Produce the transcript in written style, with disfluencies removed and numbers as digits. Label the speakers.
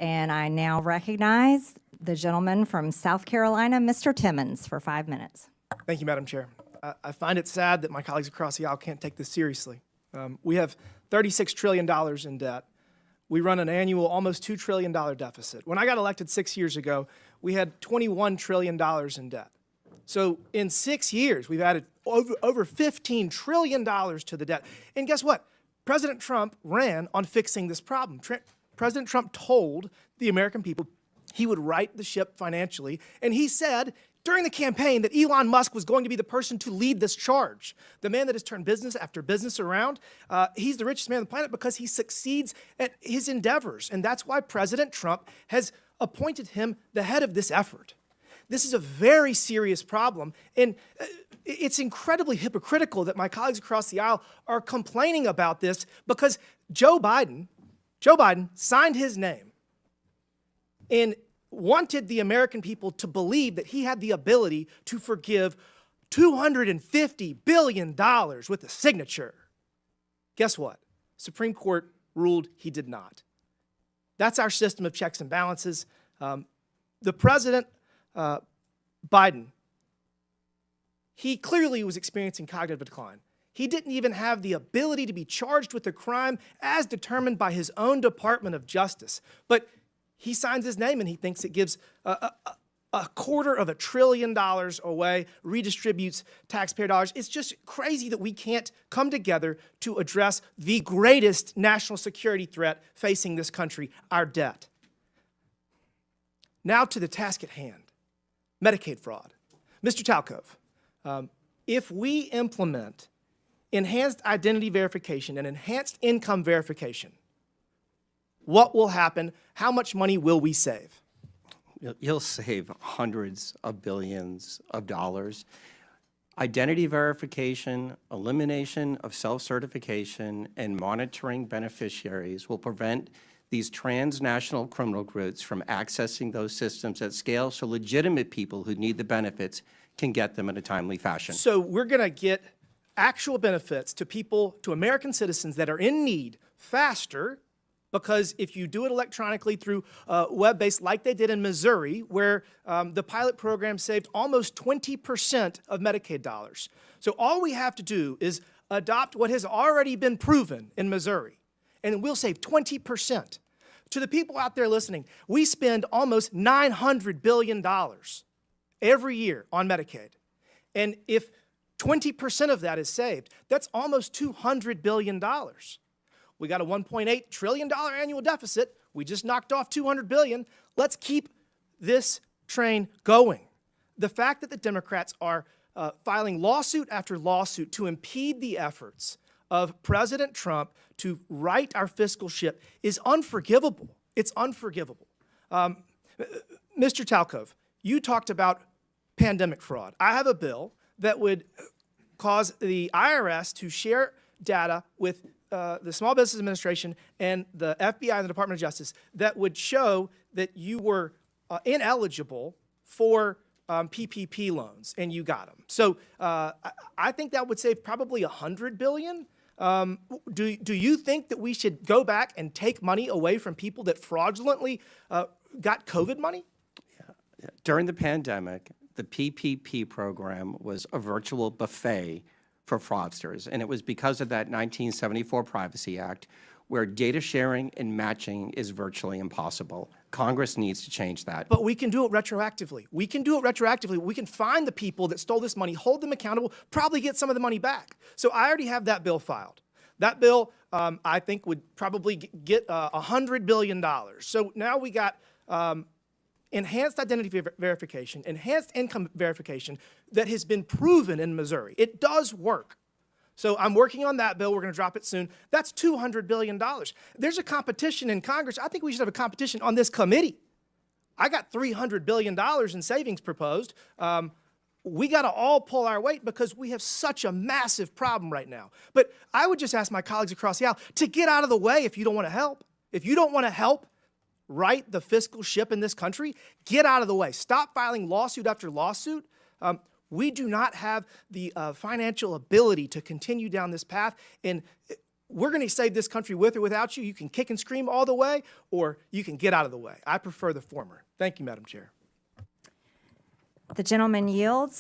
Speaker 1: And I now recognize the gentleman from South Carolina, Mr. Timmons, for 5 minutes.
Speaker 2: Thank you, Madam Chair. I find it sad that my colleagues across the aisle can't take this seriously. We have $36 trillion in debt. We run an annual almost $2 trillion deficit. When I got elected 6 years ago, we had $21 trillion in debt. So in 6 years, we've added over $15 trillion to the debt. And guess what? President Trump ran on fixing this problem. President Trump told the American people he would right the ship financially, and he said during the campaign that Elon Musk was going to be the person to lead this charge. The man that has turned business after business around, he's the richest man on the planet because he succeeds at his endeavors, and that's why President Trump has appointed him the head of this effort. This is a very serious problem, and it's incredibly hypocritical that my colleagues across the aisle are complaining about this because Joe Biden signed his name and wanted the American people to believe that he had the ability to forgive $250 billion with a signature. Guess what? Supreme Court ruled he did not. That's our system of checks and balances. The president, Biden, he clearly was experiencing cognitive decline. He didn't even have the ability to be charged with a crime as determined by his own Department of Justice. But he signs his name and he thinks it gives $250 billion away, redistributes taxpayer dollars. It's just crazy that we can't come together to address the greatest national security threat facing this country, our debt. Now to the task at hand, Medicaid fraud. Mr. Talcove, if we implement enhanced identity verification and enhanced income verification, what will happen? How much money will we save?
Speaker 3: You'll save hundreds of billions of dollars. Identity verification, elimination of self-certification, and monitoring beneficiaries will prevent these transnational criminal groups from accessing those systems at scale so legitimate people who need the benefits can get them in a timely fashion.
Speaker 2: So we're going to get actual benefits to people, to American citizens that are in need faster, because if you do it electronically through web-based, like they did in Missouri, where the pilot program saved almost 20% of Medicaid dollars. So all we have to do is adopt what has already been proven in Missouri, and we'll save 20%. To the people out there listening, we spend almost $900 billion every year on Medicaid. And if 20% of that is saved, that's almost $200 billion. We got a $1.8 trillion annual deficit. We just knocked off $200 billion. Let's keep this train going. The fact that the Democrats are filing lawsuit after lawsuit to impede the efforts of President Trump to right our fiscal ship is unforgivable. It's unforgivable. Mr. Talcove, you talked about pandemic fraud. I have a bill that would cause the IRS to share data with the Small Business Administration and the FBI and the Department of Justice that would show that you were ineligible for PPP loans and you got them. So I think that would save probably $100 billion. Do you think that we should go back and take money away from people that fraudulently got COVID money?
Speaker 3: Yeah. During the pandemic, the PPP program was a virtual buffet for fraudsters, and it was because of that 1974 Privacy Act, where data sharing and matching is virtually impossible. Congress needs to change that.
Speaker 2: But we can do it retroactively. We can do it retroactively. We can find the people that stole this money, hold them accountable, probably get some of the money back. So I already have that bill filed. That bill, I think, would probably get $100 billion. So now we got enhanced identity verification, enhanced income verification that has been proven in Missouri. It does work. So I'm working on that bill. We're going to drop it soon. That's $200 billion. There's a competition in Congress. I think we should have a competition on this committee. I got $300 billion in savings proposed. We got to all pull our weight because we have such a massive problem right now. But I would just ask my colleagues across the aisle to get out of the way if you don't want to help. If you don't want to help right the fiscal ship in this country, get out of the way. Stop filing lawsuit after lawsuit. We do not have the financial ability to continue down this path, and we're going to save this country with or without you. You can kick and scream all the way, or you can get out of the way. I prefer the former. Thank you, Madam Chair.
Speaker 1: The gentleman yields.